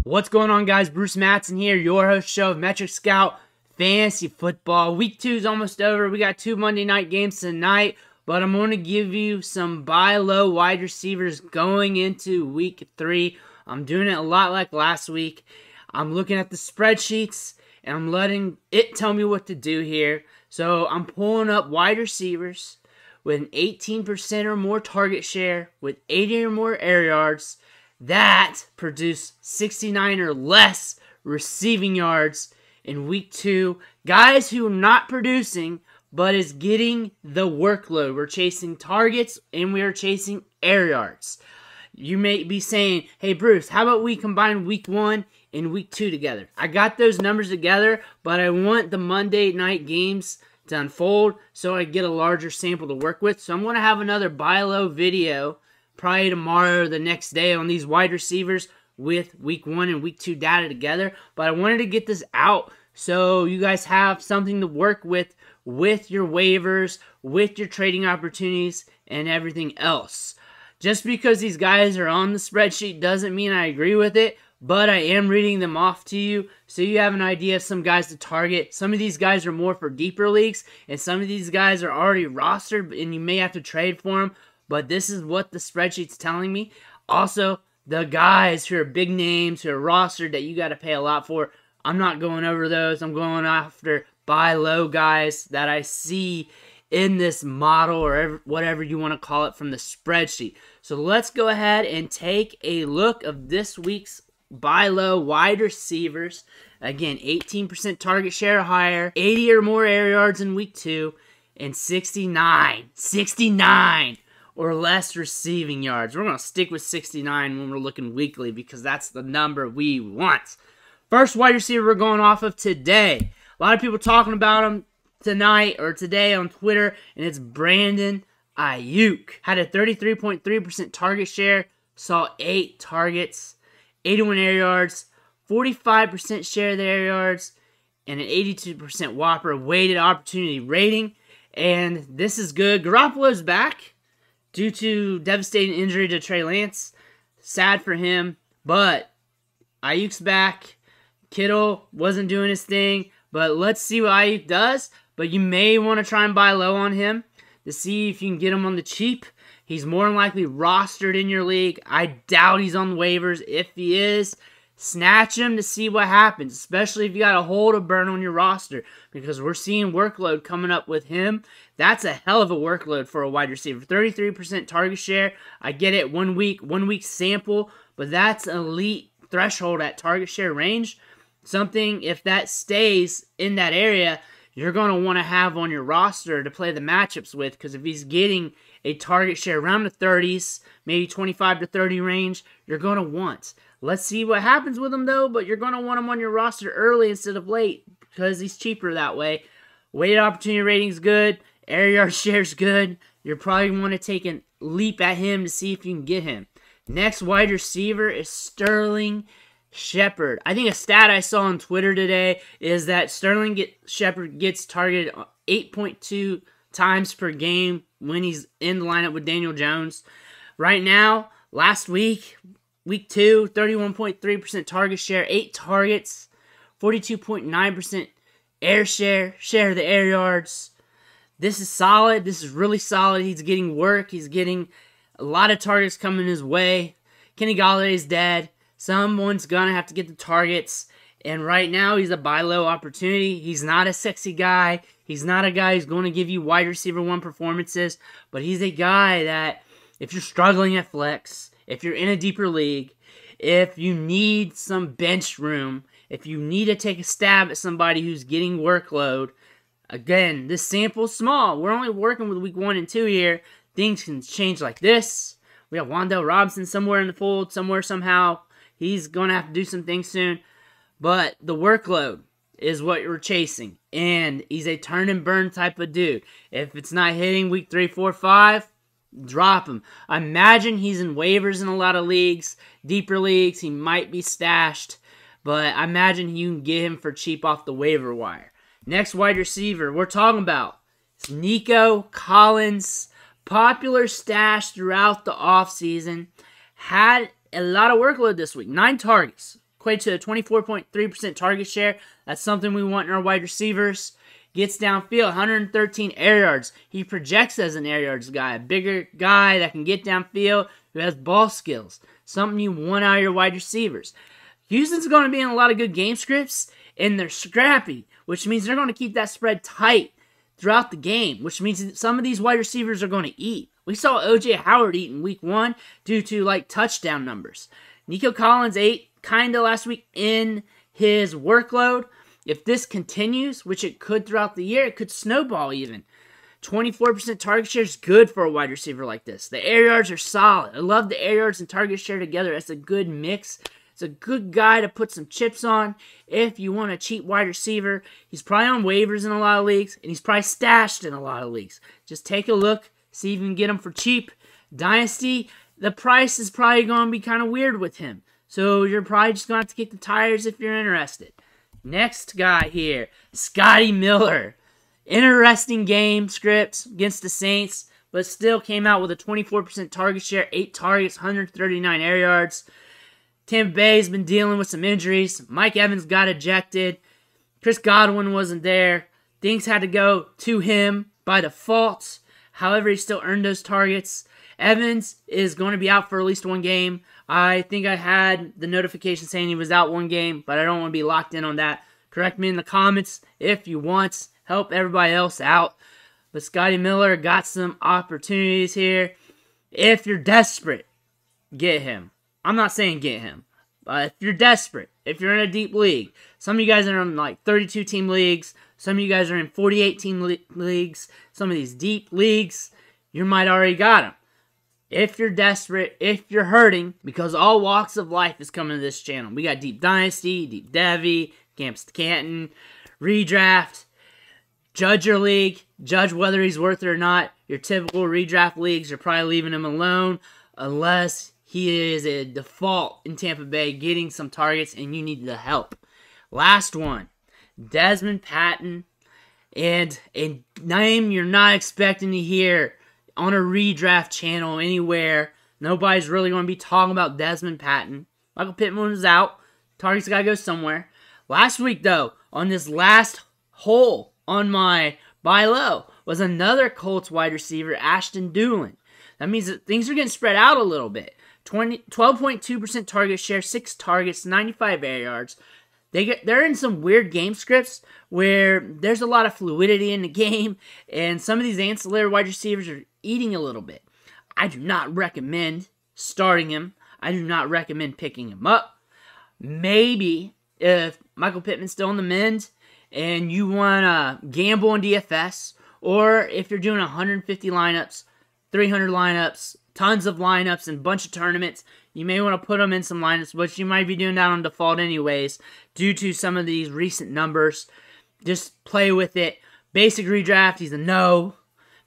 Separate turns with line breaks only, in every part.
What's going on, guys? Bruce Mattson here, your host show of Metric Scout Fantasy Football. Week 2 is almost over. We got 2 Monday night games tonight, but I'm going to give you some buy low wide receivers going into week 3. I'm doing it a lot like last week. I'm looking at the spreadsheets, and I'm letting it tell me what to do here. So I'm pulling up wide receivers with an 18% or more target share, with 80 or more air yards, that produce 69 or less receiving yards in week 2. Guys who are not producing, but is getting the workload. We're chasing targets, and we are chasing air yards. You may be saying, hey Bruce, how about we combine week 1 and week 2 together? I got those numbers together, but I want the Monday night games to unfold so I get a larger sample to work with. So I'm going to have another buy low video probably tomorrow or the next day on these wide receivers with week 1 and week 2 data together. But I wanted to get this out so you guys have something to work with your waivers, with your trading opportunities, and everything else. Just because these guys are on the spreadsheet doesn't mean I agree with it, but I am reading them off to you so you have an idea of some guys to target. Some of these guys are more for deeper leagues, and some of these guys are already rostered, and you may have to trade for them. But this is what the spreadsheet's telling me. Also, the guys who are big names, who are rostered that you got to pay a lot for, I'm not going over those. I'm going after buy low guys that I see in this model or whatever you want to call it from the spreadsheet. So let's go ahead and take a look of this week's buy low wide receivers. Again, 18% target share or higher, 80 or more air yards in week 2, and 69 or less receiving yards. We're going to stick with 69 when we're looking weekly because that's the number we want. First wide receiver we're going off of today. A lot of people talking about him tonight or today on Twitter, and it's Brandon Aiyuk. Had a 33.3% target share, saw 8 targets, 81 air yards, 45% share of the air yards, and an 82% Whopper weighted opportunity rating. And this is good. Garoppolo's back due to devastating injury to Trey Lance. Sad for him, but Aiyuk's back. Kittle wasn't doing his thing, but let's see what Aiyuk does. But you may want to try and buy low on him to see if you can get him on the cheap. He's more than likely rostered in your league. I doubt he's on waivers. If he is, snatch him to see what happens, especially if you got a hole to burn on your roster, because we're seeing workload coming up with him. That's a hell of a workload for a wide receiver. 33% target share. I get it, 1 week sample, but that's elite threshold at target share range. Something, if that stays in that area, you're going to want to have on your roster to play the matchups with, because if he's getting a target share around the 30s, maybe 25 to 30 range, you're going to want. Let's see what happens with him, though, but you're going to want him on your roster early instead of late because he's cheaper that way. Weighted opportunity rating's good. Air yard share's good. You're probably want to take a leap at him to see if you can get him. Next wide receiver is Sterling Shepard. I think a stat I saw on Twitter today is that Shepard gets targeted 8.2 times per game when he's in the lineup with Daniel Jones. Right now, last week, week 2, 31.3% target share, 8 targets, 42.9% air share of the air yards. This is solid. This is really solid. He's getting work. He's getting a lot of targets coming his way. Kenny Galladay's dead. Someone's going to have to get the targets. And right now, he's a buy low opportunity. He's not a sexy guy. He's not a guy who's going to give you wide receiver 1 performances. But he's a guy that, if you're struggling at flex, if you're in a deeper league, if you need some bench room, if you need to take a stab at somebody who's getting workload, again, this sample's small. We're only working with week 1 and 2 here. Things can change like this. We have Wan'Dale Robinson somewhere in the fold, somehow. He's going to have to do some things soon. But the workload is what you're chasing. And he's a turn and burn type of dude. If it's not hitting week 3, 4, 5, drop him. I imagine he's in waivers in a lot of leagues. Deeper leagues, he might be stashed. But I imagine you can get him for cheap off the waiver wire. Next wide receiver we're talking about is Nico Collins. Popular stash throughout the offseason. Had a lot of workload this week. 9 targets. equates to a 24.3% target share. That's something we want in our wide receivers. Gets downfield, 113 air yards. He projects as an air yards guy, a bigger guy that can get downfield, who has ball skills. Something you want out of your wide receivers. Houston's going to be in a lot of good game scripts, and they're scrappy, which means they're going to keep that spread tight throughout the game, which means some of these wide receivers are going to eat. We saw O.J. Howard eat in week 1 due to, touchdown numbers. Nico Collins ate kind of last week in his workload. If this continues, which it could throughout the year, it could snowball even. 24% target share is good for a wide receiver like this. The air yards are solid. I love the air yards and target share together. That's a good mix. It's a good guy to put some chips on if you want a cheap wide receiver. He's probably on waivers in a lot of leagues, and he's probably stashed in a lot of leagues. Just take a look, see if you can get him for cheap. Dynasty, the price is probably going to be kind of weird with him. So you're probably just going to have to kick the tires if you're interested. Next guy here, Scotty Miller. Interesting game script against the Saints, but still came out with a 24% target share, 8 targets, 139 air yards. Tampa Bay's been dealing with some injuries. Mike Evans got ejected. Chris Godwin wasn't there. Things had to go to him by default. However, he still earned those targets. Evans is going to be out for at least 1 game. I think I had the notification saying he was out 1 game, but I don't want to be locked in on that. Correct me in the comments if you want. Help everybody else out. But Scotty Miller got some opportunities here. If you're desperate, get him. I'm not saying get him. But if you're desperate, if you're in a deep league, some of you guys are in 32-team leagues. Some of you guys are in 48-team leagues. Some of these deep leagues, you might already got him. If you're desperate, if you're hurting, because all walks of life is coming to this channel. We got Deep Dynasty, Deep Devy, Camps to Canton, Redraft. Judge your league. Judge whether he's worth it or not. Your typical redraft leagues, you're probably leaving him alone unless he is a default in Tampa Bay getting some targets and you need the help. Last one, Desmond Patton. And a name you're not expecting to hear on a redraft channel anywhere. Nobody's really going to be talking about Desmond Patton. Michael Pittman was out. Targets got to go somewhere. Last week, though, on this last hole on my buy low, was another Colts wide receiver, Ashton Doolin. That means that things are getting spread out a little bit. 12.2% target share, 6 targets, 95 air yards. They're in some weird game scripts where there's a lot of fluidity in the game, and some of these ancillary wide receivers are eating a little bit. I do not recommend starting him. I do not recommend picking him up. Maybe if Michael Pittman's still on the mend and you want to gamble in DFS, or if you're doing 150 lineups, 300 lineups, tons of lineups, and a bunch of tournaments, you may want to put him in some lineups, but you might be doing that on default anyways due to some of these recent numbers. Just play with it. Basic redraft, he's a no.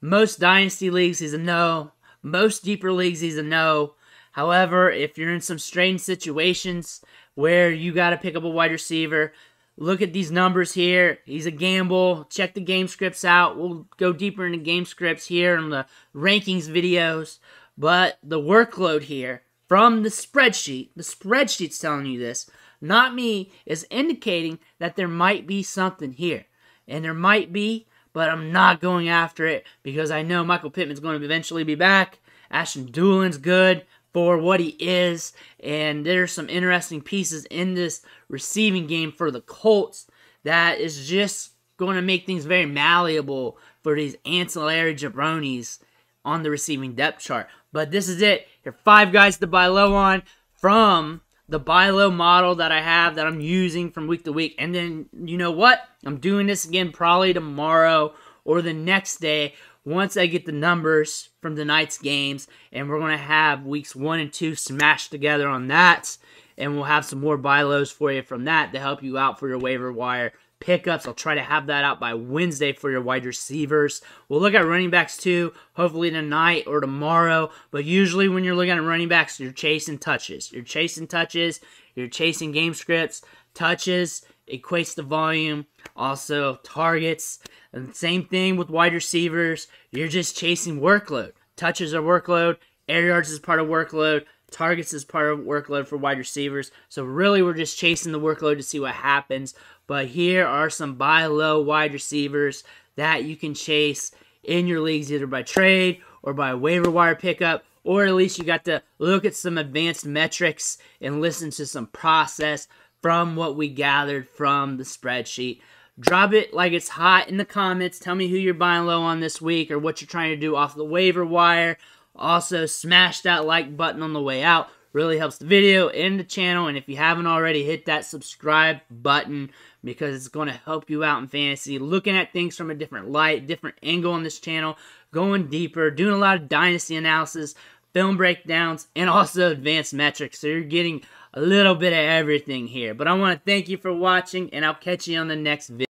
Most dynasty leagues, he's a no. Most deeper leagues, he's a no. However, if you're in some strange situations where you got to pick up a wide receiver, look at these numbers here. He's a gamble. Check the game scripts out. We'll go deeper into game scripts here in the rankings videos. But the workload here from the spreadsheet's telling you this, not me, is indicating that there might be something here. And there might be, but I'm not going after it because I know Michael Pittman's going to eventually be back. Ashton Doolin's good for what he is, and there's some interesting pieces in this receiving game for the Colts that is just going to make things very malleable for these ancillary jabronis on the receiving depth chart. But this is it. Here are 5 guys to buy low on from the buy low model that I have that I'm using from week to week. And then, you know what? I'm doing this again probably tomorrow or the next day once I get the numbers from tonight's games. And we're going to have weeks 1 and 2 smashed together on that. And we'll have some more buy lows for you from that to help you out for your waiver wire pickups. I'll try to have that out by Wednesday for your wide receivers. We'll look at running backs too, hopefully tonight or tomorrow. But usually when you're looking at running backs, you're chasing touches. You're chasing touches. You're chasing game scripts. Touches equates to volume. Also targets. And same thing with wide receivers. You're just chasing workload. Touches are workload. Air yards is part of workload. Targets is part of workload for wide receivers. So really we're just chasing the workload to see what happens. But here are some buy low wide receivers that you can chase in your leagues either by trade or by waiver wire pickup, or at least you got to look at some advanced metrics and listen to some process from what we gathered from the spreadsheet. Drop it like it's hot in the comments. Tell me who you're buying low on this week or what you're trying to do off the waiver wire. Also, smash that like button on the way out. Really helps the video and the channel. And if you haven't already, hit that subscribe button because it's going to help you out in fantasy. Looking at things from a different light, different angle on this channel. Going deeper, doing a lot of dynasty analysis, film breakdowns, and also advanced metrics. So you're getting a little bit of everything here. But I want to thank you for watching, and I'll catch you on the next video.